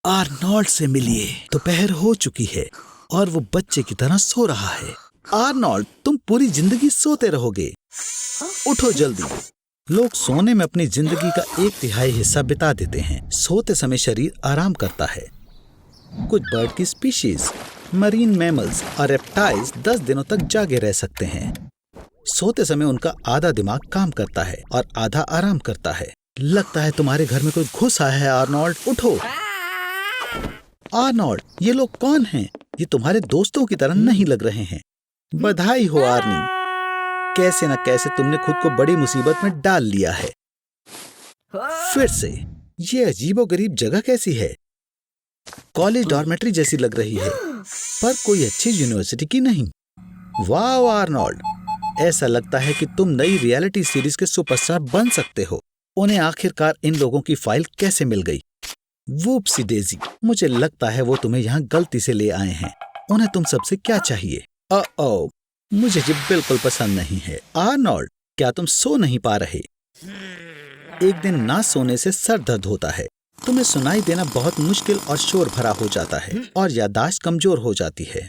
Arnold से मिलिए। दोपहर हो चुकी है और वो बच्चे की तरह सो रहा है। आर्नोल्ड, तुम पूरी जिंदगी सोते रहोगे। उठो जल्दी। लोग सोने में अपनी जिंदगी का 1/3 हिस्सा बिता देते हैं। सोते समय शरीर आराम करता है। कुछ बर्ड की स्पीशीज, मरीन मैमल्स और रेप्टाइल्स 10 दिनों तक जागे रह सकते हैं। सोते समय उनका आधा दिमाग काम करता है और आधा आराम करता है। लगता है तुम्हारे घर में कोई घुस आया है। आर्नोल्ड, उठो। आर्नोल्ड, ये लोग कौन हैं? ये तुम्हारे दोस्तों की तरह नहीं लग रहे हैं। बधाई हो आर्नी, कैसे न कैसे तुमने खुद को बड़ी मुसीबत में डाल लिया है। फिर से, ये अजीबोगरीब जगह कैसी है? कॉलेज डॉर्मेट्री जैसी लग रही है, पर कोई अच्छी यूनिवर्सिटी की नहीं। वाह आर्नोल्ड, ऐसा लगता है कि तुम नई रियलिटी सीरीज के सुपरस्टार बन सकते हो। उन्हें आखिरकार इन लोगों की फाइल कैसे मिल गई? वूप्सी डेजी, मुझे लगता है वो तुम्हें यहाँ गलती से ले आए हैं। उन्हें तुम सबसे क्या चाहिए? ओ, मुझे ये बिल्कुल पसंद नहीं है। आर्नोल्ड, क्या तुम सो नहीं पा रहे? एक दिन ना सोने से सर दर्द होता है। तुम्हें सुनाई देना बहुत मुश्किल और शोर भरा हो जाता है और याददाश्त कमजोर हो जाती है।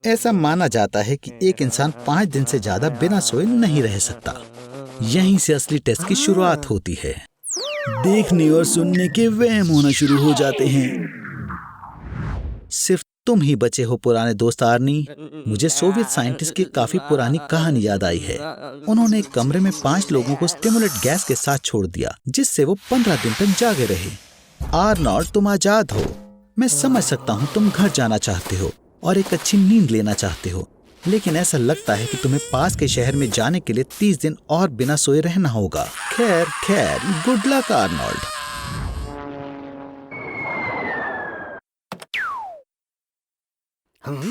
ऐसा माना जाता है कि एक इंसान 5 दिन से ज्यादा बिना सोए नहीं रह सकता। यहीं से असली टेस्ट की शुरुआत होती है। देखने और सुनने के वहम होना शुरू हो जाते हैं। सिर्फ तुम ही बचे हो पुराने दोस्त आर्नी। मुझे सोवियत साइंटिस्ट की काफी पुरानी कहानी याद आई है। उन्होंने एक कमरे में 5 लोगों को स्टिमुलेट गैस के साथ छोड़ दिया, जिससे वो 15 दिन तक जागे रहे। आर्नोल्ड, तुम आजाद हो। मैं समझ सकता हूँ तुम घर जाना चाहते हो और एक अच्छी नींद लेना चाहते हो, लेकिन ऐसा लगता है कि तुम्हें पास के शहर में जाने के लिए 30 दिन और बिना सोए रहना होगा। खैर, good luck Arnold.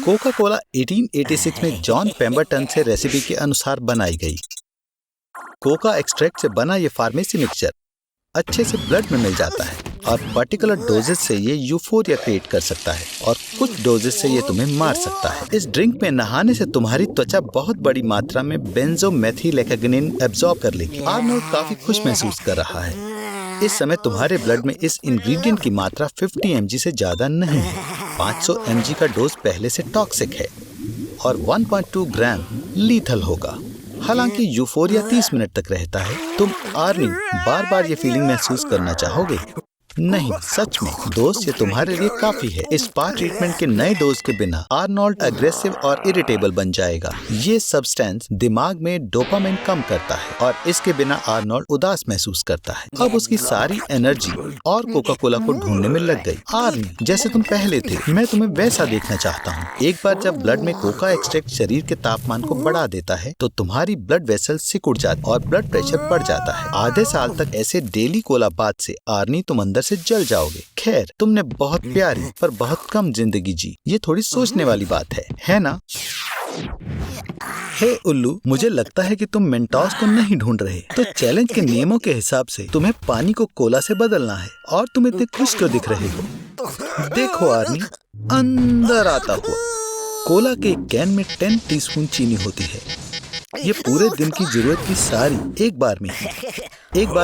Coca Cola 1886 में जॉन पेम्बरटन से रेसिपी के अनुसार बनाई गई। कोका एक्सट्रैक्ट से बना ये फार्मेसी मिक्सचर अच्छे से ब्लड में मिल जाता है और पर्टिकुलर डोजेज से ये यूफोरिया क्रिएट कर सकता है और कुछ डोजेज से ये तुम्हें मार सकता है। इस ड्रिंक में नहाने से तुम्हारी त्वचा बहुत बड़ी मात्रा में बेंजोमेथिलेक्टिनिन एब्जॉर्ब कर लेगी। आर्नोल्ड काफी खुश महसूस कर रहा है। इस समय तुम्हारे ब्लड में इस इंग्रेडिएंट की मात्रा 50 mg से ज्यादा नहीं है। 500 mg का डोज पहले से टॉक्सिक है और 1.2 ग्राम लीथल होगा। हालांकि यूफोरिया 30 मिनट तक रहता है। तुम आर्नी बार बार ये फीलिंग महसूस करना चाहोगे? नहीं, सच में दोस्त, ये तुम्हारे लिए काफी है। इस स्पा ट्रीटमेंट के नए डोज के बिना आर्नोल्ड अग्रेसिव और इरिटेबल बन जाएगा। ये सब्सटेंस दिमाग में डोपामाइन कम करता है और इसके बिना आर्नोल्ड उदास महसूस करता है। अब उसकी सारी एनर्जी और कोका कोला को ढूंढने में लग गई। आर्नी, जैसे तुम पहले थे, मैं तुम्हें वैसा देखना चाहता हूँ। एक बार जब ब्लड में कोका एक्सट्रैक्ट शरीर के तापमान को बढ़ा देता है तो तुम्हारी ब्लड वेसल सिकुड़ जाती और ब्लड प्रेशर बढ़ जाता है। आधे साल तक ऐसे डेली कोला बाद से आर्नी तुम अंदर से जल जाओगे। खैर, तुमने बहुत प्यारी पर बहुत कम जिंदगी जी। ये थोड़ी सोचने वाली बात है ना? हे उल्लू, मुझे लगता है कि तुम मेंटोस को नहीं ढूंढ रहे। तो चैलेंज के नियमों के हिसाब से तुम्हें पानी को कोला से बदलना है और तुम इतने खुश क्यों दिख रहे हो? देखो आर्नी, अंदर आता हुआ कोला के कैन में 10 टीस्पून चीनी होती है। ये पूरे दिन की जरूरत की सारी एक बार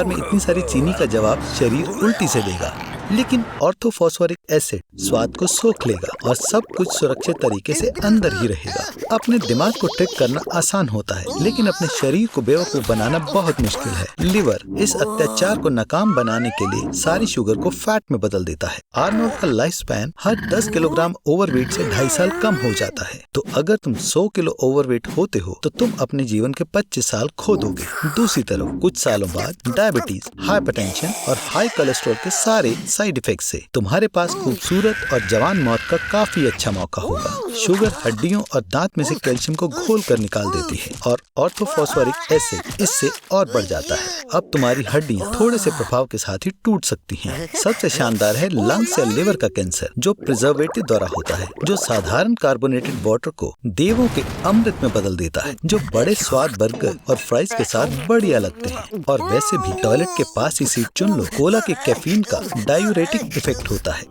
में इतनी सारी चीनी का जवाब शरीर उल्टी से देगा, लेकिन ऑर्थोफॉस्फोरिक एसिड स्वाद को सोख लेगा और सब कुछ सुरक्षित तरीके से अंदर ही रहेगा। अपने दिमाग को ट्रिक करना आसान होता है, लेकिन अपने शरीर को बेवकूफ बनाना बहुत मुश्किल है। लिवर इस अत्याचार को नाकाम बनाने के लिए सारी शुगर को फैट में बदल देता है। आर्नोल्ड का लाइफ स्पैन हर 10 किलोग्राम ओवरवेट से 2.5 साल कम हो जाता है। तो अगर तुम 100 किलो ओवरवेट होते हो तो तुम अपने जीवन के 25 साल खो दोगे। दूसरी तरफ कुछ सालों बाद डायबिटीज, हाइपरटेंशन और हाई कोलेस्ट्रॉल के सारे साइड इफेक्ट से तुम्हारे पास खूबसूरत और जवान मौत का काफी अच्छा मौका होगा। शुगर हड्डियों और दांत में से कैल्शियम को घोल कर निकाल देती है और ऑर्थोफॉस्फोरिक एसिड इससे और बढ़ जाता है। अब तुम्हारी हड्डियां थोड़े से प्रभाव के साथ ही टूट सकती हैं। सबसे शानदार है लंग्स या लिवर का कैंसर, जो प्रिजर्वेटिव द्वारा होता है, जो साधारण कार्बोनेटेड वाटर को देवों के अमृत में बदल देता है, जो बड़े स्वाद बर्गर और फ्राइज के साथ बढ़िया लगते हैं। और वैसे भी टॉयलेट के पास ही सीट चुन लो। कोला के कैफीन का डायूरेटिक इफेक्ट होता है।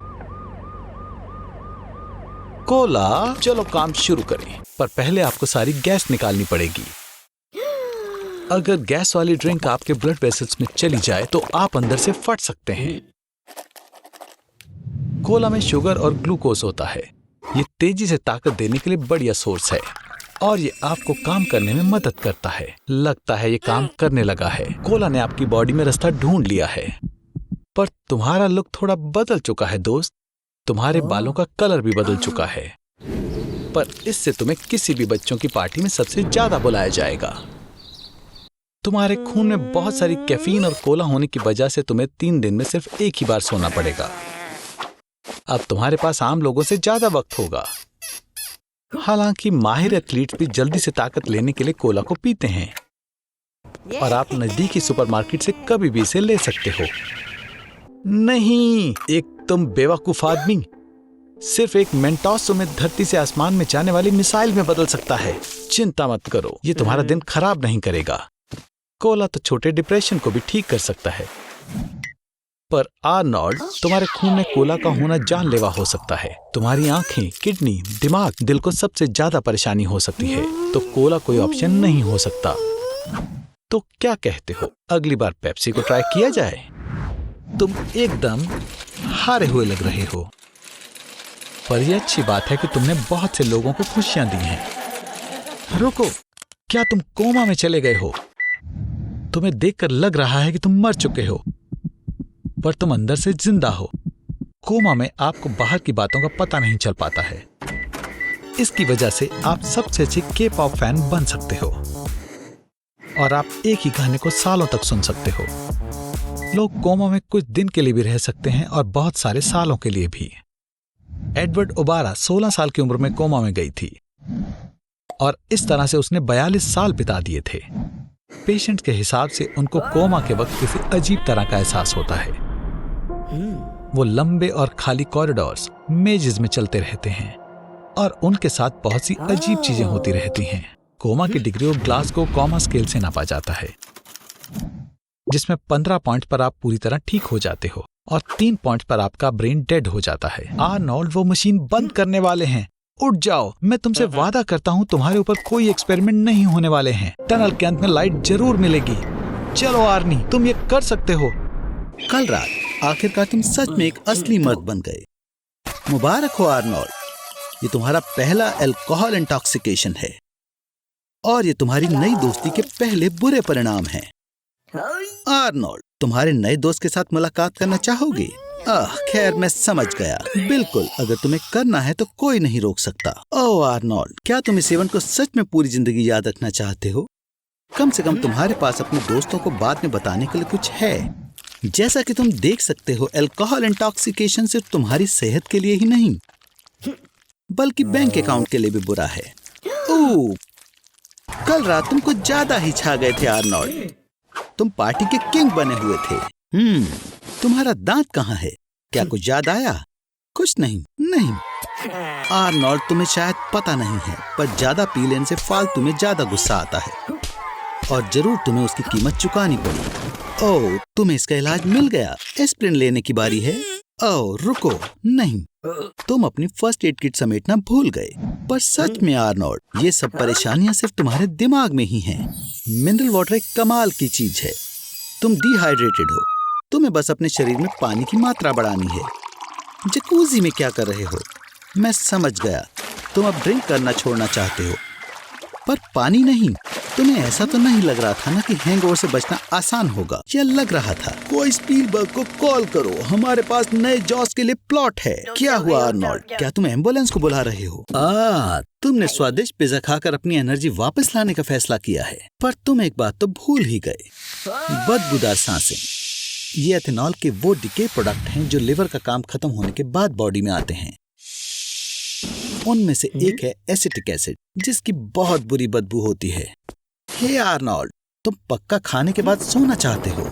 कोला, चलो काम शुरू करें, पर पहले आपको सारी गैस निकालनी पड़ेगी। अगर गैस वाली ड्रिंक आपके ब्लड वेसल्स में चली जाए तो आप अंदर से फट सकते हैं। कोला में शुगर और ग्लूकोज होता है। ये तेजी से ताकत देने के लिए बढ़िया सोर्स है और ये आपको काम करने में मदद करता है। लगता है ये काम करने लगा है। कोला ने आपकी बॉडी में रास्ता ढूंढ लिया है। पर तुम्हारा लुक थोड़ा बदल चुका है दोस्त। तुम्हारे बालों का कलर भी बदल चुका है। पर इससे तुम्हें किसी भी बच्चों की पार्टी में सबसे ज्यादा बुलाया जाएगा। तुम्हारे खून में बहुत सारी कैफीन और कोला होने की वजह से तुम्हें 3 दिन में सिर्फ एक ही बार सोना पड़ेगा। अब तुम्हारे पास आम लोगों से ज्यादा वक्त होगा। हालांकि माहिर एथलीट भी जल्दी से ताकत लेने के लिए कोला को पीते हैं और आप नजदीकी सुपरमार्केट से कभी भी इसे ले सकते हो। नहीं, एक तुम बेवकूफ आदमी। सिर्फ एक मेंटोस तुम्हें धरती से आसमान में जाने वाली मिसाइल में बदल सकता है। चिंता मत करो, ये तुम्हारा दिन खराब नहीं करेगा। कोला तो छोटे डिप्रेशन को भी ठीक कर सकता है। पर आर्नोल्ड, तुम्हारे खून में कोला का होना जानलेवा हो सकता है। तुम्हारी आंखें, किडनी, दिमाग, दिल को सबसे ज्यादा परेशानी हो सकती है। तो कोला कोई ऑप्शन नहीं हो सकता। तो क्या कहते हो, अगली बार पेप्सी को ट्राई किया जाए? तुम एकदम हारे हुए लग रहे हो। पर यह अच्छी बात है कि तुमने बहुत से लोगों को खुशियां दी हैं। रुको, क्या तुम कोमा में चले गए हो? तुम्हें देखकर लग रहा है कि तुम मर चुके हो, पर तुम अंदर से जिंदा हो। कोमा में आपको बाहर की बातों का पता नहीं चल पाता है। इसकी वजह से आप सबसे अच्छे के-पॉप फैन बन सकते हो और आप एक ही गाने को सालों तक सुन सकते हो। लोग कोमा में कुछ दिन के लिए भी रह सकते हैं और बहुत सारे सालों के लिए भी। एडवर्ड ओबारा 16 साल की उम्र में कोमा में गई थी और इस तरह से उसने 42 साल बिता दिए थे। पेशेंट के हिसाब से उनको कोमा के वक्त किसी अजीब तरह का एहसास होता है। वो लंबे और खाली कॉरिडोर्स, मेजेस में चलते रहते हैं और उनके साथ बहुत सी अजीब चीजें होती रहती हैं। कोमा की डिग्री को ग्लासगो कोमा स्केल से नापा जाता है, जिसमें 15 पॉइंट पर आप पूरी तरह ठीक हो जाते हो और 3 पॉइंट पर आपका ब्रेन डेड हो जाता है। आर्नोल्ड, वो मशीन बंद करने वाले हैं। उठ जाओ, मैं तुमसे वादा करता हूँ तुम्हारे ऊपर कोई एक्सपेरिमेंट नहीं होने वाले हैं। टनल के अंत में लाइट जरूर मिलेगी। चलो आर्नी, तुम ये कर सकते हो। कल रात आखिरकार तुम सच में एक असली मर्द बन गए। मुबारक हो आर्नोल्ड, ये तुम्हारा पहला अल्कोहल इंटॉक्सिकेशन है और ये तुम्हारी नई दोस्ती के पहले बुरे परिणाम हैं। आर्नोल्ड, तुम्हारे नए दोस्त के साथ मुलाकात करना चाहोगे? खैर, मैं समझ गया। बिल्कुल, अगर तुम्हें करना है तो कोई नहीं रोक सकता। ओह आर्नोल्ड, क्या तुम इस इवेंट को सच में पूरी जिंदगी याद रखना चाहते हो? कम से कम तुम्हारे पास अपने दोस्तों को बाद में बताने के लिए कुछ है। जैसा कि तुम देख सकते हो, अल्कोहल इंटॉक्सिकेशन सिर्फ तुम्हारी सेहत के लिए ही नहीं बल्कि बैंक अकाउंट के लिए भी बुरा है। ओह, कल रात तुम कुछ ज्यादा ही छा गए थे आर्नोल्ड। तुम पार्टी के किंग बने हुए थे। तुम्हारा दांत कहाँ है? क्या कुछ याद आया? कुछ नहीं। आर्नोल्ड, तुम्हें शायद पता नहीं है, पर ज्यादा पी लेने से फालतू में ज्यादा गुस्सा आता है और जरूर तुम्हें उसकी कीमत चुकानी पड़ी। ओह, तुम्हें इसका इलाज मिल गया। एस्पिरिन लेने की बारी है। ओह रुको, नहीं, तुम अपनी फर्स्ट एड किट समेटना भूल गए। पर सच में आर्नोल्ड, ये सब परेशानियां सिर्फ तुम्हारे दिमाग में ही हैं। मिनरल वाटर एक कमाल की चीज है। तुम डिहाइड्रेटेड हो, तुम्हें बस अपने शरीर में पानी की मात्रा बढ़ानी है। जकूजी में क्या कर रहे हो? मैं समझ गया, तुम अब ड्रिंक करना छोड़ना चाहते हो, पर पानी नहीं। तुम्हें ऐसा तो नहीं लग रहा था ना कि हैंगओवर से बचना आसान होगा? यह लग रहा था। कोई स्पीलबर्ग को कॉल करो, हमारे पास नए जॉस के लिए प्लॉट है। क्या हुआ आर्नोल्ड, क्या तुम एम्बुलेंस को बुला रहे हो? तुमने स्वादिष्ट पिज्जा खाकर अपनी एनर्जी वापस लाने का फैसला किया है, पर तुम एक बात तो भूल ही गए, बदबूदार सांसें। ये एथेनॉल के वो डिके प्रोडक्ट हैं जो लिवर का काम खत्म होने के बाद बॉडी में आते हैं। उनमें से एक है एसिटिक एसिड, जिसकी बहुत बुरी बदबू होती है। हे आर्नोल्ड, तुम पक्का खाने के बाद सोना चाहते हो।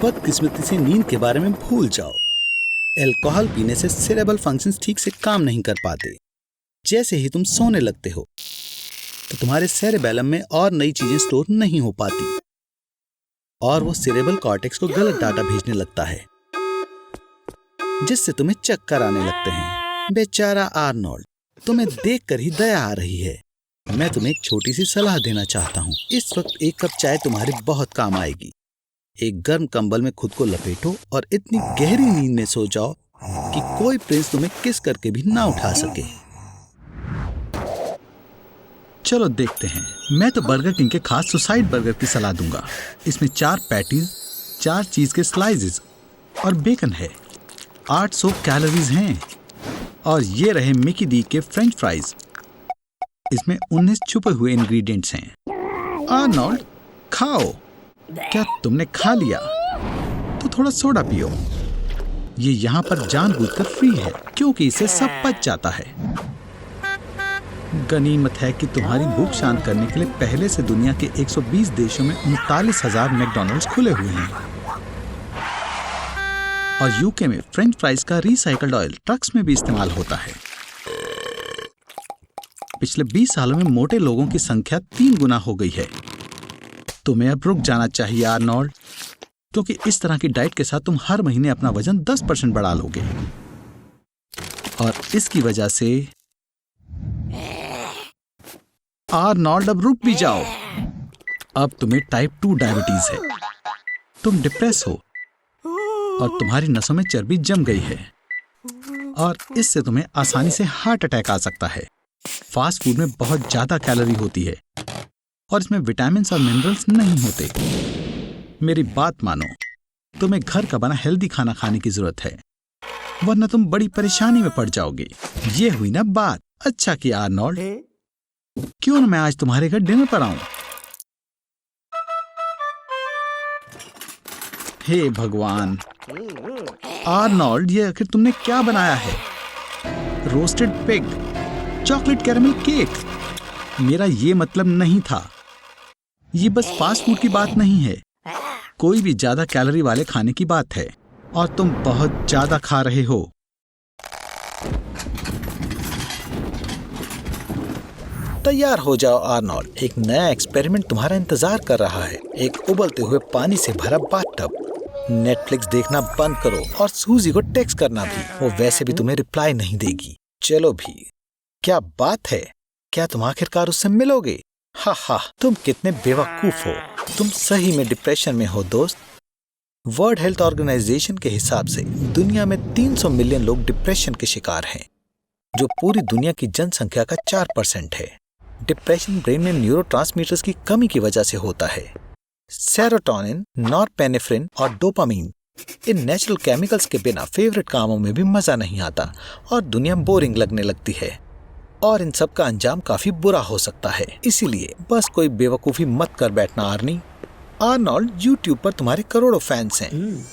बदकिस्मती से नींद के बारे में भूल जाओ। अल्कोहल पीने से सेरेब्रल फंक्शंस ठीक से काम नहीं कर पाते। जैसे ही तुम सोने लगते हो तो तुम्हारे सेरेबेलम में और नई चीजें स्टोर नहीं हो पाती और वो सेरेब्रल कॉर्टेक्स को गलत डाटा भेजने लगता है, जिससे तुम्हें चक्कर आने लगते हैं। बेचारा आर्नोल्ड, तुम्हें देखकर ही दया आ रही है। मैं तुम्हें एक छोटी सी सलाह देना चाहता हूँ। इस वक्त एक कप चाय तुम्हारे बहुत काम आएगी। एक गर्म कंबल में खुद को लपेटो और इतनी गहरी नींद में सो जाओ कि कोई प्रिंस तुम्हें किस करके भी ना उठा सके। चलो देखते हैं। मैं तो बर्गर किंग के खास सुसाइड बर्गर की सलाह दूंगा। इसमें 4 पैटीज, 4 चीज के स्लाइसेस और बेकन है। 800 कैलोरीज हैं। और ये रहे मिकी डी के फ्रेंच फ्राइज। इसमें 19 छुपे हुए इंग्रेडिएंट्स हैं। आर्नोल्ड, खाओ। क्या तुमने खा लिया? तो थोड़ा सोडा पियो। ये यहाँ पर जानबूझकर फ्री है क्योंकि इसे सब पच जाता है। गनीमत है कि तुम्हारी भूख शांत करने के लिए पहले से दुनिया के 120 देशों में 39,000 मैकडॉनल्ड्स खुले हुए हैं। और यूके में फ्रेंच फ्राइज का रिसाइकल्ड ऑयल ट्रक्स में भी इस्तेमाल होता है। पिछले 20 सालों में मोटे लोगों की संख्या 3 गुना हो गई है। तुम्हें अब रुक जाना चाहिए आर्नोल्ड, क्योंकि इस तरह की डाइट के साथ तुम हर महीने अपना वजन 10% बढ़ा लोगे। और इसकी वजह से आर्नोल्ड अब रुक भी जाओ। अब तुम्हें टाइप 2 डायबिटीज है। तुम डिप्रेस हो और तुम्हारी नसों में चर्बी जम गई है और इससे तुम्हें आसानी से हार्ट अटैक आ सकता है। फास्ट फूड में बहुत ज्यादा कैलोरी होती है और इसमें विटामिन और मिनरल्स नहीं होते। मेरी बात मानो, तुम्हें घर का बना हेल्दी खाना खाने की जरूरत है, वरना तुम बड़ी परेशानी में पड़ जाओगे। ये हुई ना बात। अच्छा किया आर्नोल्ड, क्यों ना मैं आज तुम्हारे घर डिनर पर आऊं? हे भगवान आर्नोल्ड, ये आखिर तुमने क्या बनाया है? Roasted pig, chocolate caramel cake. मेरा ये मतलब नहीं था। ये बस फास्ट फूड की बात नहीं है, कोई भी ज्यादा कैलोरी वाले खाने की बात है और तुम बहुत ज्यादा खा रहे हो। तैयार हो जाओ आर्नोल्ड, एक नया एक्सपेरिमेंट तुम्हारा इंतजार कर रहा है। एक उबलते हुए पानी से भरा बाथटब। नेटफ्लिक्स देखना बंद करो और सूजी को टेक्स्ट करना भी। वो वैसे भी तुम्हें रिप्लाई नहीं देगी। चलो भी, क्या बात है? क्या तुम आखिरकार उससे मिलोगे? हा हा, तुम कितने बेवकूफ हो। तुम सही में डिप्रेशन में हो दोस्त। वर्ल्ड हेल्थ ऑर्गेनाइजेशन के हिसाब से दुनिया में 300 मिलियन लोग डिप्रेशन के शिकार हैं, जो पूरी दुनिया की जनसंख्या का 4% है। डिप्रेशन ब्रेन में न्यूरोट्रांसमीटर्स की कमी की वजह से होता है। सेरोटोनिन, नॉरपेनेफ्रिन और डोपामीन, इन नेचुरल केमिकल्स के बिना फेवरेट कामों में भी मजा नहीं आता और दुनिया बोरिंग लगने लगती है और इन सब का अंजाम काफी बुरा हो सकता है। इसीलिए बस कोई बेवकूफी मत कर बैठना आर्नी। आर्नोल्ड, यूट्यूब पर तुम्हारे करोड़ों फैंस हैं।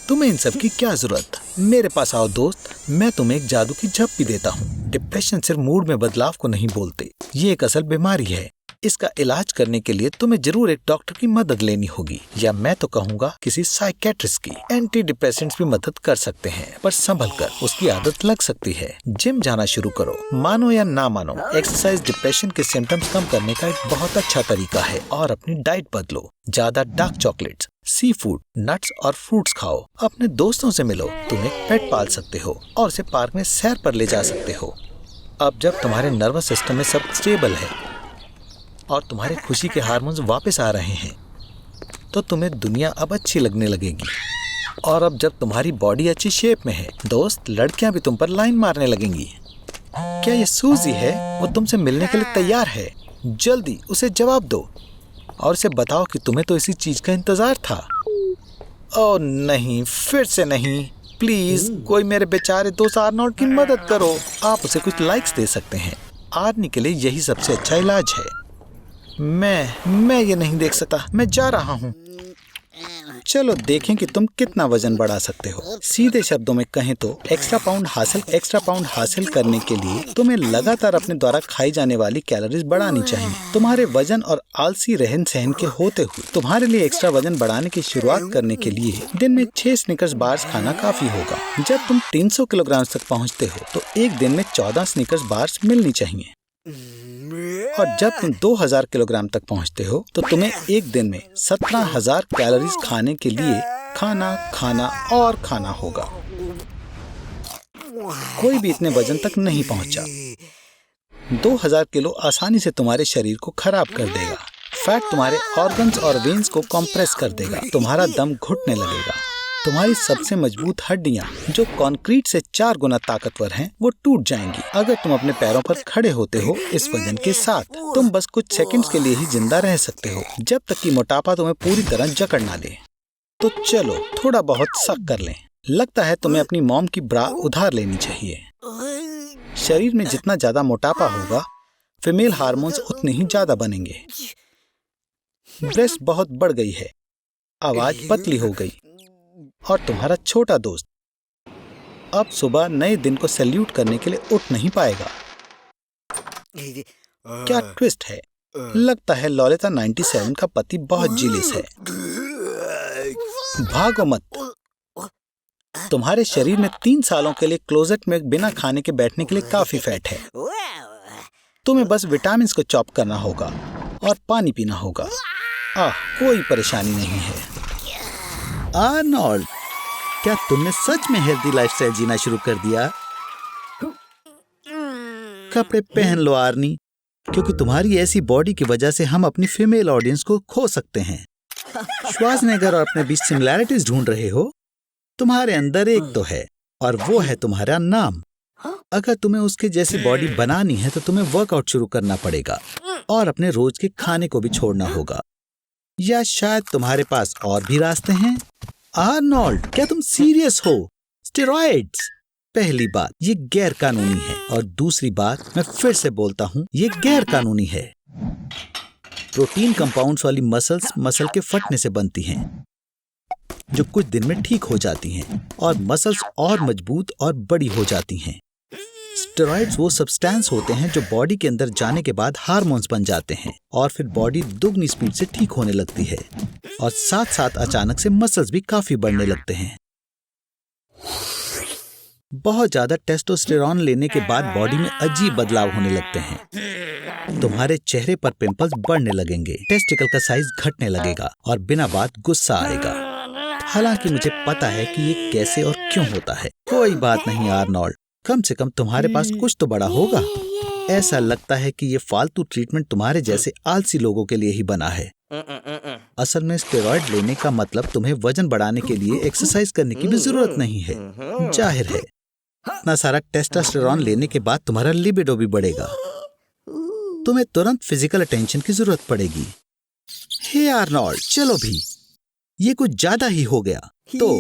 तुम्हें इन सब की क्या जरूरत? मेरे पास आओ दोस्त, मैं तुम्हें एक जादू की झप्पी देता हूँ। डिप्रेशन सिर्फ मूड में बदलाव को नहीं बोलते, ये एक असल बीमारी है। इसका इलाज करने के लिए तुम्हें जरूर एक डॉक्टर की मदद लेनी होगी, या मैं तो कहूँगा किसी साइकेट्रिस्ट की। एंटी डिप्रेसेंट्स भी मदद कर सकते हैं, पर संभल कर, उसकी आदत लग सकती है। जिम जाना शुरू करो। मानो या ना मानो, एक्सरसाइज डिप्रेशन के सिम्टम्स कम करने का एक बहुत अच्छा तरीका है। और अपनी डाइट बदलो। ज्यादा dark chocolates, sea food, nuts और फ्रूट्स खाओ। अपने दोस्तों से मिलो। तुम एक पेट पाल सकते हो और उसे पार्क में सैर पर ले जा सकते हो। अब जब तुम्हारे नर्वस सिस्टम में सब स्टेबल है और तुम्हारे खुशी के हार्मोन्स वापस आ रहे हैं, तो तुम्हें दुनिया अब अच्छी लगने लगेगी। और अब जब तुम्हारी बॉडी अच्छी शेप में है दोस्त, लड़कियां भी तुम पर लाइन मारने लगेंगी। क्या ये सूजी है? वो तुमसे मिलने के लिए तैयार है। जल्दी उसे जवाब दो और उसे बताओ कि तुम्हें तो इसी चीज का इंतजार था। ओह नहीं, फिर से नहीं। प्लीज कोई मेरे बेचारे दोस्त आर्नोल्ड की मदद करो। आप उसे कुछ लाइक्स दे सकते हैं। आर्नी के लिए यही सबसे अच्छा इलाज है। मैं ये नहीं देख सकता। मैं जा रहा हूँ। चलो देखें कि तुम कितना वजन बढ़ा सकते हो। सीधे शब्दों में कहें तो एक्स्ट्रा पाउंड हासिल करने के लिए तुम्हें लगातार अपने द्वारा खाई जाने वाली कैलोरीज बढ़ानी चाहिए। तुम्हारे वजन और आलसी रहन सहन के होते हुए तुम्हारे लिए एक्स्ट्रा वजन बढ़ाने की शुरुआत करने के लिए दिन में 6 स्निकर्स बार्स खाना काफी होगा। जब तुम 300 किलोग्राम तक पहुँचते हो तो एक दिन में 14 स्निकर्स बार्स मिलनी चाहिए। और जब तुम 2000 किलोग्राम तक पहुंचते हो तो तुम्हें एक दिन में 17,000 कैलोरीज खाने के लिए खाना होगा। कोई भी इतने वजन तक नहीं पहुंचा। 2000 किलो आसानी से तुम्हारे शरीर को खराब कर देगा। फैट तुम्हारे ऑर्गन्स और वेन्स को कंप्रेस कर देगा। तुम्हारा दम घुटने लगेगा। तुम्हारी सबसे मजबूत हड्डियां, जो कंक्रीट से 4 गुना ताकतवर हैं, वो टूट जाएंगी। अगर तुम अपने पैरों पर खड़े होते हो इस वजन के साथ, तुम बस कुछ सेकंड्स के लिए ही जिंदा रह सकते हो, जब तक कि मोटापा तुम्हें पूरी तरह जकड़ ना ले। तो चलो थोड़ा बहुत शक कर लें। लगता है तुम्हें अपनी मॉम की ब्रा उधार लेनी चाहिए। शरीर में जितना ज्यादा मोटापा होगा, फीमेल हार्मोन्स उतने ही ज्यादा बनेंगे। ब्रेस्ट बहुत बढ़ गई है, आवाज पतली हो गई, और तुम्हारा छोटा दोस्त अब सुबह नए दिन को सैल्यूट करने के लिए उठ नहीं पाएगा। क्या ट्विस्ट है। लगता है ललिता 97 का पति बहुत जीलिस है। भागो मत। तुम्हारे शरीर में 3 सालों के लिए क्लोजेट में बिना खाने के बैठने के लिए काफी फैट है। तुम्हें बस विटामिन को चॉप करना होगा और पानी पीना होगा। कोई परेशानी नहीं है। आर्नोल्ड, क्या तुमने सच में हेल्दी लाइफस्टाइल जीना शुरू कर दिया? कपड़े पहन लो आर्नी, क्योंकि तुम्हारी ऐसी बॉडी की वजह से हम अपनी फीमेल ऑडियंस को खो सकते हैं। श्वार्ज़नेगर और अपने बीच सिमिलैरिटीज ढूंढ रहे हो? तुम्हारे अंदर एक तो है, और वो है तुम्हारा नाम। अगर तुम्हें उसके जैसी बॉडी बनानी है तो तुम्हें वर्कआउट शुरू करना पड़ेगा और अपने रोज के खाने को भी छोड़ना होगा। या शायद तुम्हारे पास और भी रास्ते हैं। आर्नोल्ड, क्या तुम सीरियस हो? स्टेरॉइड्स। पहली बात, ये गैर कानूनी है, और दूसरी बात, मैं फिर से बोलता हूँ, ये गैर कानूनी है। प्रोटीन कंपाउंड्स वाली मसल्स मसल के फटने से बनती हैं, जो कुछ दिन में ठीक हो जाती हैं, और मसल्स और मजबूत और बड़ी हो जाती हैं। स्टेरॉइड्स वो सब्सटेंस होते हैं जो बॉडी के अंदर जाने के बाद हार्मोन्स बन जाते हैं, और फिर बॉडी दुगनी स्पीड से ठीक होने लगती है, और साथ साथ अचानक से मसल्स भी काफी बढ़ने लगते हैं। बहुत ज्यादा टेस्टोस्टेरॉन लेने के बाद बॉडी में अजीब बदलाव होने लगते हैं। तुम्हारे चेहरे पर पिंपल्स बढ़ने लगेंगे, टेस्टिकल का साइज घटने लगेगा, और बिना बात गुस्सा आएगा। हालांकि मुझे पता है कि ये कैसे और क्यों होता है। कोई बात नहीं आर्नोल्ड, कम से कम तुम्हारे पास कुछ तो बड़ा होगा। ऐसा लगता है कि ये फालतू ट्रीटमेंट तुम्हारे जैसे आलसी लोगों के लिए ही बना है। असल में स्टेरॉइड लेने का मतलब तुम्हें वजन बढ़ाने के लिए एक्सरसाइज करने की भी जरूरत नहीं है। जाहिर है, इतना सारा टेस्टोस्टेरोन लेने के बाद तुम्हारा लिबिडो भी बढ़ेगा। तुम्हें तुरंत फिजिकल अटेंशन की जरूरत पड़ेगी। हे आर्नोल्ड, चलो भी, ये कुछ ज्यादा ही हो गया। तो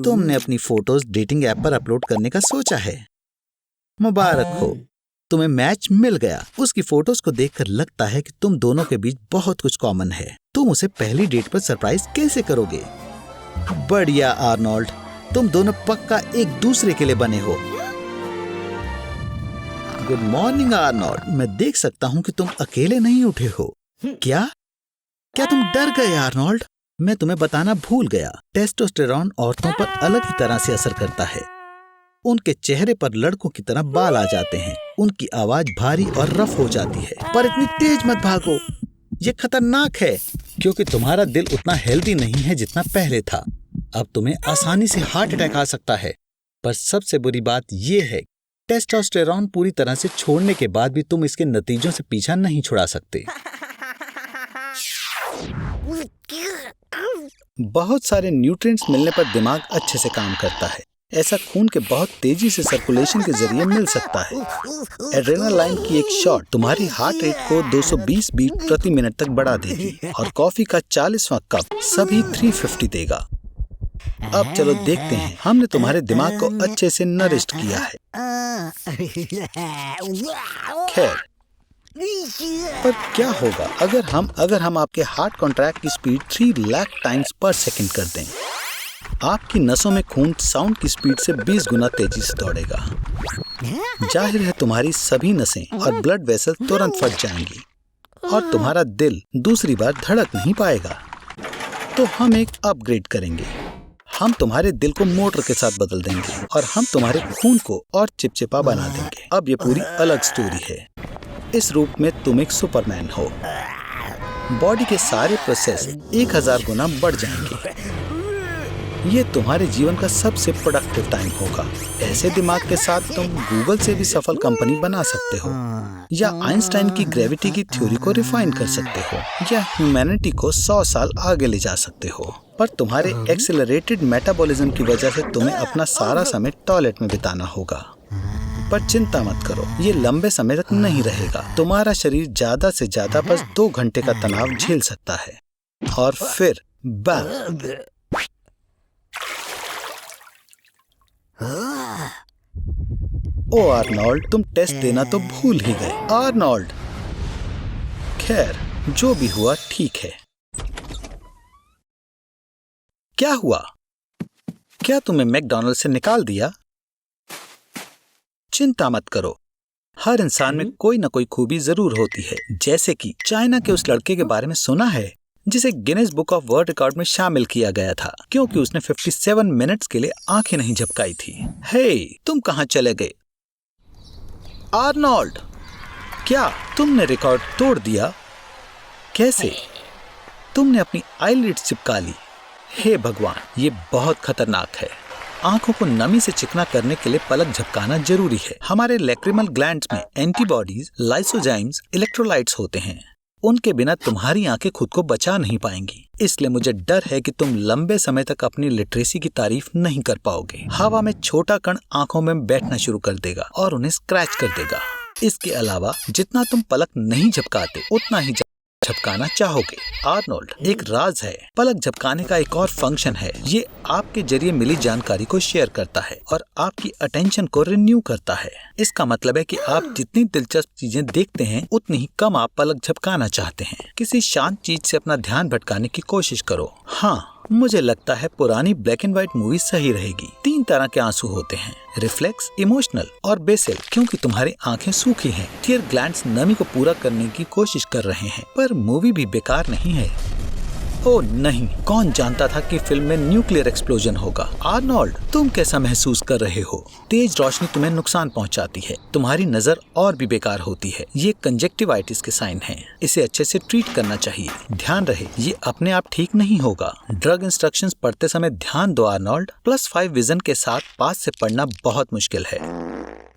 तुमने अपनी फोटोज डेटिंग ऐप पर अपलोड करने का सोचा है। मुबारक हो, तुम्हें मैच मिल गया। उसकी फोटोज को देखकर लगता है कि तुम दोनों के बीच बहुत कुछ कॉमन है। तुम उसे पहली डेट पर सरप्राइज कैसे करोगे? बढ़िया आर्नोल्ड, तुम दोनों पक्का एक दूसरे के लिए बने हो। गुड मॉर्निंग आर्नोल्ड, मैं देख सकता हूँ कि तुम अकेले नहीं उठे हो। क्या तुम डर गए आर्नोल्ड? मैं तुम्हें बताना भूल गया, टेस्टोस्टेरोन औरतों पर अलग ही तरह से असर करता है। उनके चेहरे पर लड़कों की तरह बाल आ जाते हैं, उनकी आवाज भारी और रफ हो जाती है। पर इतनी तेज मत भागो, ये खतरनाक है, क्योंकि तुम्हारा दिल उतना हेल्दी नहीं है जितना पहले था। अब तुम्हें आसानी से हार्ट अटैक आ सकता है। पर सबसे बुरी बात यह है, टेस्टोस्टेरोन पूरी तरह से छोड़ने के बाद भी तुम इसके नतीजों से पीछा नहीं छुड़ा सकते। बहुत सारे न्यूट्रिएंट्स मिलने पर दिमाग अच्छे से काम करता है। ऐसा खून के बहुत तेजी से सर्कुलेशन के जरिए मिल सकता है। एड्रेनालाइन की एक शॉट तुम्हारी हार्ट रेट को 220 बीट प्रति मिनट तक बढ़ा देगी, और कॉफी का 40वां कप सभी 350 देगा। अब चलो देखते हैं, हमने तुम्हारे दिमाग को अच्छे से नरिश्ड किया है। खैर, पर क्या होगा अगर हम आपके हार्ट कॉन्ट्रैक्ट की स्पीड 3 लाख टाइम्स पर सेकंड कर दें? आपकी नसों में खून साउंड की स्पीड से 20 गुना तेजी से दौड़ेगा। जाहिर है तुम्हारी सभी नसें और ब्लड वेसल तुरंत फट जाएंगी, और तुम्हारा दिल दूसरी बार धड़क नहीं पाएगा। तो हम एक अपग्रेड करेंगे। हम तुम्हारे दिल को मोटर के साथ बदल देंगे, और हम तुम्हारे खून को और चिपचिपा बना देंगे। अब ये पूरी अलग स्टोरी है। इस रूप में तुम एक सुपरमैन हो। बॉडी के सारे प्रोसेस 1000 गुना बढ़ जाएंगे। ये तुम्हारे जीवन का सबसे प्रोडक्टिव टाइम होगा। ऐसे दिमाग के साथ तुम गूगल से भी सफल कंपनी बना सकते हो, या आइंस्टाइन की ग्रेविटी की थ्योरी को रिफाइन कर सकते हो, या ह्यूमैनिटी को 100 साल आगे ले जा सकते हो। पर तुम्हारे एक्सेलरेटेड मेटाबॉलिज्म की वजह से तुम्हें अपना सारा समय टॉयलेट में बिताना होगा। पर चिंता मत करो, ये लंबे समय तक नहीं रहेगा। तुम्हारा शरीर ज्यादा से ज्यादा बस 2 घंटे का तनाव झेल सकता है, और फिर बस। ओ आर्नोल्ड, तुम टेस्ट देना तो भूल ही गए। आर्नोल्ड, खैर जो भी हुआ ठीक है। क्या हुआ? क्या तुम्हें मैकडॉनल्ड से निकाल दिया? चिंता मत करो, हर इंसान में कोई ना कोई खूबी जरूर होती है। जैसे कि चाइना के उस लड़के के बारे में सुना है जिसे Guinness book of world record में शामिल किया गया था क्योंकि उसने 57 मिनट्स के लिए आंखें नहीं झपकाई थी। हे, तुम कहां चले गए? आर्नोल्ड, क्या तुमने रिकॉर्ड तोड़ दिया? कैसे? तुमने अपनी आईलिड्स चिपका ली। हे भगवान, ये बहुत खतरनाक है। आंखों को नमी से चिकना करने के लिए पलक झपकाना जरूरी है। हमारे लैक्रिमल ग्लैंड्स में एंटीबॉडीज, लाइसोजाइम्स, इलेक्ट्रोलाइट्स होते हैं। उनके बिना तुम्हारी आंखें खुद को बचा नहीं पाएंगी। इसलिए मुझे डर है कि तुम लंबे समय तक अपनी लिटरेसी की तारीफ नहीं कर पाओगे। हवा में छोटा कण आंखों में बैठना शुरू कर देगा और उन्हें स्क्रैच कर देगा। इसके अलावा जितना तुम पलक नहीं झपकाते उतना ही झपकाना चाहोगे। आर्नोल्ड, एक राज है। पलक झपकाने का एक और फंक्शन है। ये आपके जरिए मिली जानकारी को शेयर करता है और आपकी अटेंशन को रिन्यू करता है। इसका मतलब है कि आप जितनी दिलचस्प चीजें देखते हैं उतनी ही कम आप पलक झपकाना चाहते हैं। किसी शांत चीज से अपना ध्यान भटकाने की कोशिश करो। हाँ, मुझे लगता है पुरानी ब्लैक एंड व्हाइट मूवी सही रहेगी। 3 तरह के आंसू होते हैं, रिफ्लेक्स, इमोशनल और बेसल। क्योंकि तुम्हारी आंखें सूखी हैं, टीयर ग्लैंड्स नमी को पूरा करने की कोशिश कर रहे हैं। पर मूवी भी बेकार नहीं है। ओह नहीं, कौन जानता था कि फिल्म में न्यूक्लियर एक्सप्लोजन होगा। आर्नोल्ड, तुम कैसा महसूस कर रहे हो? तेज रोशनी तुम्हें नुकसान पहुंचाती है, तुम्हारी नजर और भी बेकार होती है। ये कंजक्टिवाइटिस के साइन हैं। इसे अच्छे से ट्रीट करना चाहिए। ध्यान रहे, ये अपने आप ठीक नहीं होगा। ड्रग इंस्ट्रक्शंस पढ़ते समय ध्यान दो आर्नोल्ड। +5 विजन के साथ पास से पढ़ना बहुत मुश्किल है,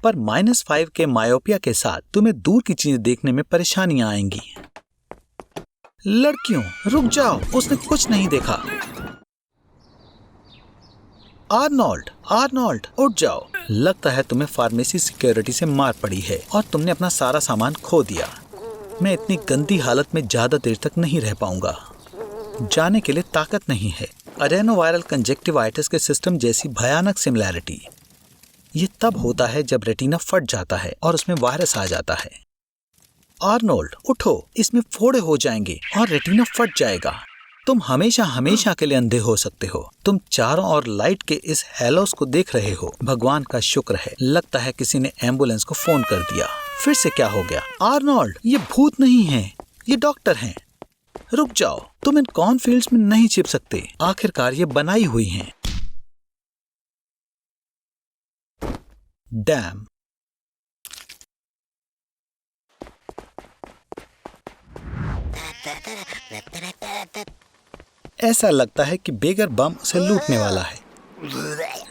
पर -5 के मायोपिया के साथ तुम्हें दूर की चीजें देखने में परेशानियां आएंगी। लड़कियों, रुक जाओ, उसने कुछ नहीं देखा। आर्नोल्ड, आर्नोल्ड, उठ जाओ। लगता है तुम्हें फार्मेसी सिक्योरिटी से मार पड़ी है और तुमने अपना सारा सामान खो दिया। मैं इतनी गंदी हालत में ज्यादा देर तक नहीं रह पाऊंगा। जाने के लिए ताकत नहीं है। एडेनोवायरल कंजक्टिवाइटिस के सिस्टम जैसी भयानक सिमिलैरिटी। ये तब होता है जब रेटिना फट जाता है और उसमें वायरस आ जाता है। आर्नोल्ड, उठो, इसमें फोड़े हो जाएंगे और रेटिना फट जाएगा। तुम हमेशा हमेशा के लिए अंधे हो सकते हो। तुम चारों ओर लाइट के इस हैलोस को देख रहे हो। भगवान का शुक्र है, लगता है किसी ने एम्बुलेंस को फोन कर दिया। फिर से क्या हो गया? आर्नोल्ड, ये भूत नहीं है, ये डॉक्टर हैं। रुक जाओ, तुम इन कॉर्नफील्ड्स में नहीं छिप सकते। आखिरकार ये बनाई हुई हैं। डैम। ऐसा लगता है कि बेगर बम उसे लूटने वाला है,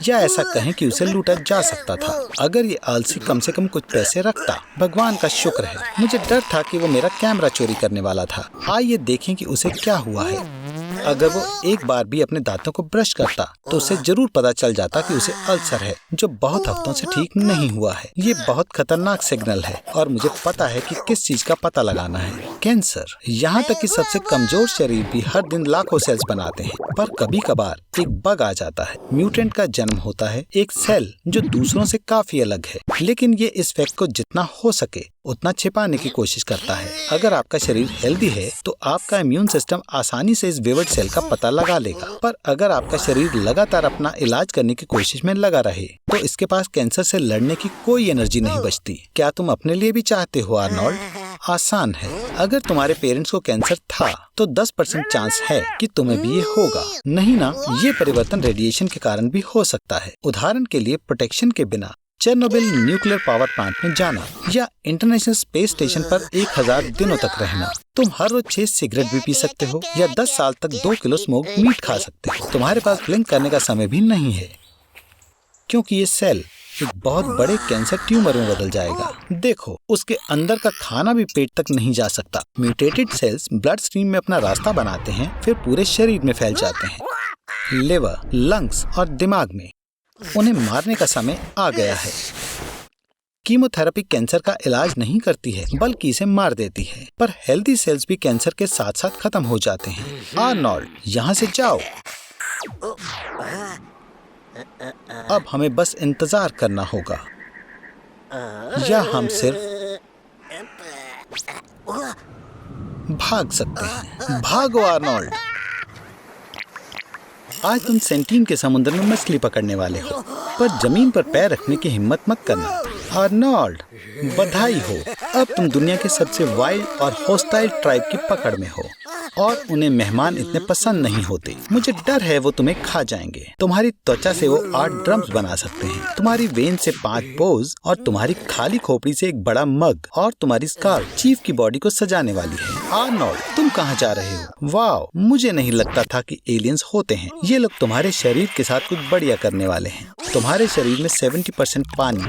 या ऐसा कहें कि उसे लूटा जा सकता था अगर ये आलसी कम से कम कुछ पैसे रखता। भगवान का शुक्र है, मुझे डर था कि वो मेरा कैमरा चोरी करने वाला था। आइए देखें कि उसे क्या हुआ है। अगर वो एक बार भी अपने दांतों को ब्रश करता तो उसे जरूर पता चल जाता कि उसे अल्सर है, जो बहुत हफ्तों से ठीक नहीं हुआ है। ये बहुत खतरनाक सिग्नल है और मुझे पता है कि किस चीज का पता लगाना है। कैंसर। यहाँ तक कि सबसे कमजोर शरीर भी हर दिन लाखों सेल्स बनाते हैं, पर कभी कभार एक बग आ जाता है। म्यूटेंट का जन्म होता है, एक सेल जो दूसरों से काफी अलग है, लेकिन ये इस फैक्ट को जितना हो सके उतना छिपाने की कोशिश करता है। अगर आपका शरीर हेल्दी है तो आपका इम्यून सिस्टम आसानी से इस वेवर्ड सेल का पता लगा लेगा, पर अगर आपका शरीर लगातार अपना इलाज करने की कोशिश में लगा रहे तो इसके पास कैंसर से लड़ने की कोई एनर्जी नहीं बचती। क्या तुम अपने लिए भी चाहते हो आर्नोल्ड? आसान है। अगर तुम्हारे पेरेंट्स को कैंसर था तो 10% चांस है कि तुम्हें भी ये होगा। नहीं ना, ये परिवर्तन रेडिएशन के कारण भी हो सकता है। उदाहरण के लिए प्रोटेक्शन के बिना चेरनोबिल न्यूक्लियर पावर प्लांट में जाना या इंटरनेशनल स्पेस स्टेशन पर 1000 दिनों तक रहना। तुम हर रोज 6 सिगरेट भी पी सकते हो या 10 साल तक 2 किलो स्मोक मीट खा सकते हो। तुम्हारे पास ब्लिंक करने का समय भी नहीं है, क्योंकि ये सेल एक बहुत बड़े कैंसर ट्यूमर में बदल जाएगा। देखो, उसके अंदर का खाना भी पेट तक नहीं जा सकता। म्यूटेटेड सेल्स ब्लड स्ट्रीम में अपना रास्ता बनाते हैं, फिर पूरे शरीर में फैल जाते हैं। लिवर, लंग्स और दिमाग में। उन्हें मारने का समय आ गया है। कीमोथेरेपी कैंसर का इलाज नहीं करती है, बल्कि इसे मार देती है। पर हेल्दी सेल्स भी कैंसर के साथ साथ खत्म हो जाते हैं। आर्नोल्ड, यहाँ से जाओ। अब हमें बस इंतजार करना होगा, या हम सिर्फ भाग सकते हैं। भागो आर्नोल्ड। आज तुम सेंटीन के समुद्र में मछली पकड़ने वाले हो, पर जमीन पर पैर रखने की हिम्मत मत करना। आर्नोल्ड, बधाई हो, अब तुम दुनिया के सबसे वाइल्ड और हॉस्टाइल ट्राइब की पकड़ में हो, और उन्हें मेहमान इतने पसंद नहीं होते। मुझे डर है वो तुम्हें खा जाएंगे। तुम्हारी त्वचा से वो 8 ड्रम्स बना सकते हैं, तुम्हारी वेन से 5 पोज, और तुम्हारी खाली खोपड़ी से एक बड़ा मग, और तुम्हारी स्कार्फ चीफ की बॉडी को सजाने वाली है। आर्नोल्ड, तुम कहाँ जा रहे हो? वाओ, मुझे नहीं लगता था कि एलियंस होते हैं। ये लोग तुम्हारे शरीर के साथ कुछ बढ़िया करने वाले हैं। तुम्हारे शरीर में 70% पानी,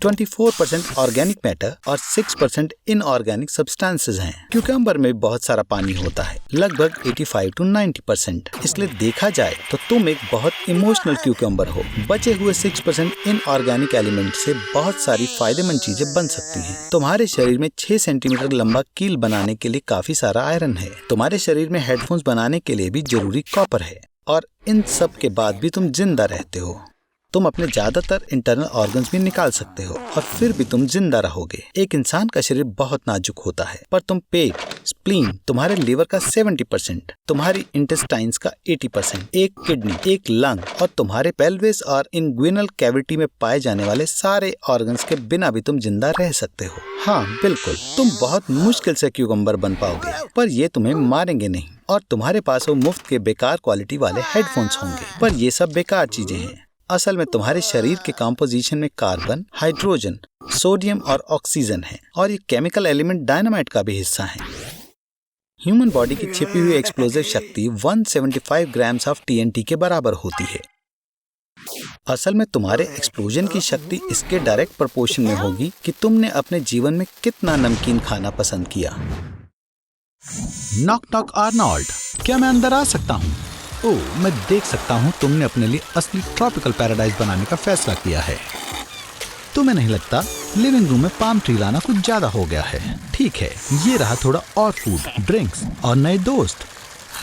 24% ऑर्गेनिक मैटर और 6% इनऑर्गेनिक सब्सटेंसेस हैं। क्यूकम्बर में बहुत सारा पानी होता है, लगभग 85 to 90%। इसलिए देखा जाए तो तुम एक बहुत इमोशनल क्यूकम्बर हो। बचे हुए 6% इनऑर्गेनिक एलिमेंट से बहुत सारी फायदेमंद चीजें बन सकती हैं। तुम्हारे शरीर में 6 सेंटीमीटर लंबा कील बनाने के लिए काफी सारा आयरन है। तुम्हारे शरीर में हेडफोन्स बनाने के लिए भी जरूरी कॉपर है, और इन सब के बाद भी तुम जिंदा रहते हो। तुम अपने ज्यादातर इंटरनल ऑर्गन्स भी निकाल सकते हो, और फिर भी तुम जिंदा रहोगे। एक इंसान का शरीर बहुत नाजुक होता है, पर तुम पेट, स्प्लीन, तुम्हारे लिवर का 70%, तुम्हारी इंटेस्टाइन्स का 80%, एक किडनी, एक लंग, और तुम्हारे पेल्विस और इंग्विनल कैविटी में पाए जाने वाले सारे ऑर्गन्स के बिना भी तुम जिंदा रह सकते हो। हाँ बिल्कुल, तुम बहुत मुश्किल से क्यूकम्बर बन पाओगे, पर ये तुम्हें मारेंगे नहीं। और तुम्हारे पास वो मुफ्त के बेकार क्वालिटी वाले हेडफोन्स होंगे, पर ये सब बेकार चीजें हैं। असल में तुम्हारे शरीर के कंपोजिशन में कार्बन, हाइड्रोजन, सोडियम और ऑक्सीजन है, और ये केमिकल एलिमेंट डायनामाइट का भी हिस्सा है। ह्यूमन बॉडी की छिपी हुई एक्सप्लोजिव शक्ति 175 ग्राम्स ऑफ TNT के बराबर होती है। असल में तुम्हारे एक्सप्लोजन की शक्ति इसके डायरेक्ट प्रोपोर्शन में होगी कि तुमने अपने जीवन में कितना नमकीन खाना पसंद किया। नॉक नॉक आर्नोल्ड, क्या मैं अंदर आ सकता हूँ? ओह, मैं देख सकता हूँ तुमने अपने लिए असली ट्रॉपिकल पैराडाइज बनाने का फैसला किया है। तुम्हें नहीं लगता लिविंग रूम में पाम ट्री लाना कुछ ज्यादा हो गया है? ठीक है, ये रहा थोड़ा और फूड, ड्रिंक्स और नए दोस्त,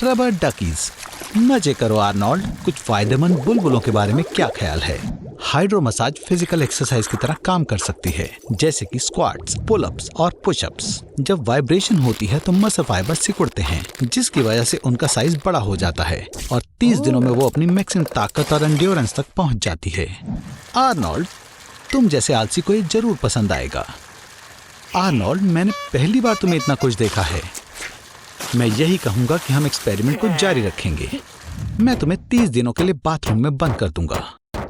रबर डकीज। मजे करो आर्नोल्ड। कुछ फायदेमंद बुलबुलों के बारे में क्या ख्याल है? हाइड्रो मसाज फिजिकल एक्सरसाइज की तरह काम कर सकती है, जैसे कि स्क्वाट्स, पुलअप्स और पुशअप्स। जब वाइब्रेशन होती है तो मसल फाइबर सिकुड़ते हैं, जिसकी वजह से उनका साइज बड़ा हो जाता है, और 30 दिनों में वो अपनी मैक्सिमम ताकत और एंड्योरेंस तक पहुंच जाती है। आर्नोल्ड, तुम जैसे आलसी को ये जरूर पसंद आएगा। आर्नोल्ड, मैंने पहली बार तुम्हें इतना कुछ देखा है। मैं यही कहूंगा कि हम एक्सपेरिमेंट को जारी रखेंगे। मैं तुम्हें 30 दिनों के लिए बाथरूम में बंद कर दूंगा,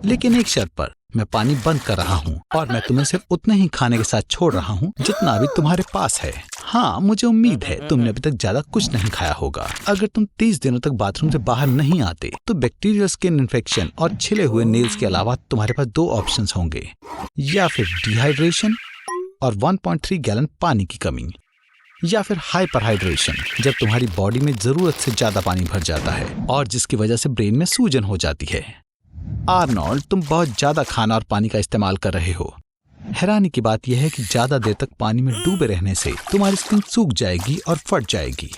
लेकिन एक शर्त पर। मैं पानी बंद कर रहा हूँ, और मैं तुम्हें सिर्फ उतना ही खाने के साथ छोड़ रहा हूँ जितना अभी तुम्हारे पास है। हाँ, मुझे उम्मीद है तुमने अभी तक ज्यादा कुछ नहीं खाया होगा। अगर तुम 30 दिनों तक बाथरूम से बाहर नहीं आते तो बैक्टीरियल स्किन इन्फेक्शन और छिले हुए नेल्स के अलावा तुम्हारे पास 2 ऑप्शंस होंगे, या फिर डिहाइड्रेशन और 1.3 गैलन पानी की कमी, या फिर हाइपरहाइड्रेशन, जब तुम्हारी बॉडी में जरूरत से ज्यादा पानी भर जाता है और जिसकी वजह से ब्रेन में सूजन हो जाती है। आर्नोल्ड, तुम बहुत ज्यादा खाना और पानी का इस्तेमाल कर रहे हो। हैरानी की बात यह है कि ज्यादा देर तक पानी में डूबे रहने से तुम्हारी स्किन सूख जाएगी और फट जाएगी,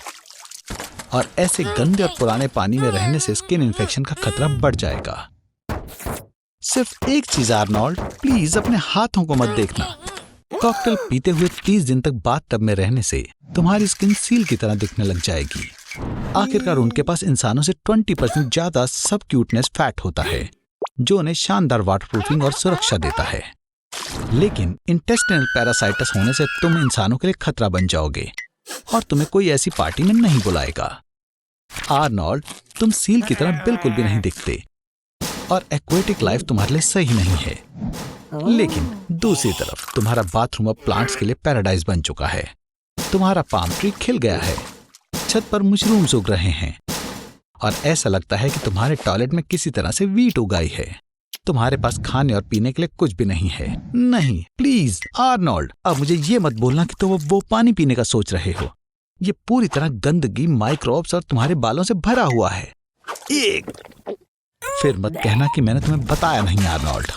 और ऐसे गंदे और पुराने पानी में रहने से स्किन इन्फेक्शन का खतरा बढ़ जाएगा। सिर्फ एक चीज आर्नोल्ड, प्लीज अपने हाथों को मत देखना। कॉकटेल पीते हुए 30 दिन तक बाथटब में रहने से तुम्हारी स्किन सील की तरह दिखने लग जाएगी। आखिरकार उनके पास इंसानों से 20% ज्यादा सब क्यूटनेस फैट होता है, जो उन्हें शानदार वाटरप्रूफिंग और सुरक्षा देता है। लेकिन इंटेस्टिनल पैरासाइटिस होने से तुम इंसानों के लिए खतरा बन जाओगे, और तुम्हें कोई ऐसी पार्टी में नहीं बुलाएगा। आर्नोल्ड, तुम सील की तरह बिल्कुल भी नहीं दिखते, और एक्वेटिक लाइफ तुम्हारे लिए सही नहीं है। लेकिन दूसरी तरफ तुम्हारा बाथरूम अब प्लांट्स के लिए पैराडाइज बन चुका है। तुम्हारा पाम ट्री खिल गया है, छत पर मशरूम्स उग रहे हैं और ऐसा लगता है कि तुम्हारे टॉयलेट में किसी तरह से वीट उगाई है। तुम्हारे पास खाने और पीने के लिए कुछ भी नहीं है। नहीं, प्लीज आर्नोल्ड, अब मुझे ये मत बोलना कि तुम वो पानी पीने का सोच रहे हो। ये पूरी तरह गंदगी, माइक्रोब्स और तुम्हारे बालों से भरा हुआ है। फिर मत कहना कि मैंने तुम्हें बताया नहीं आर्नोल्ड।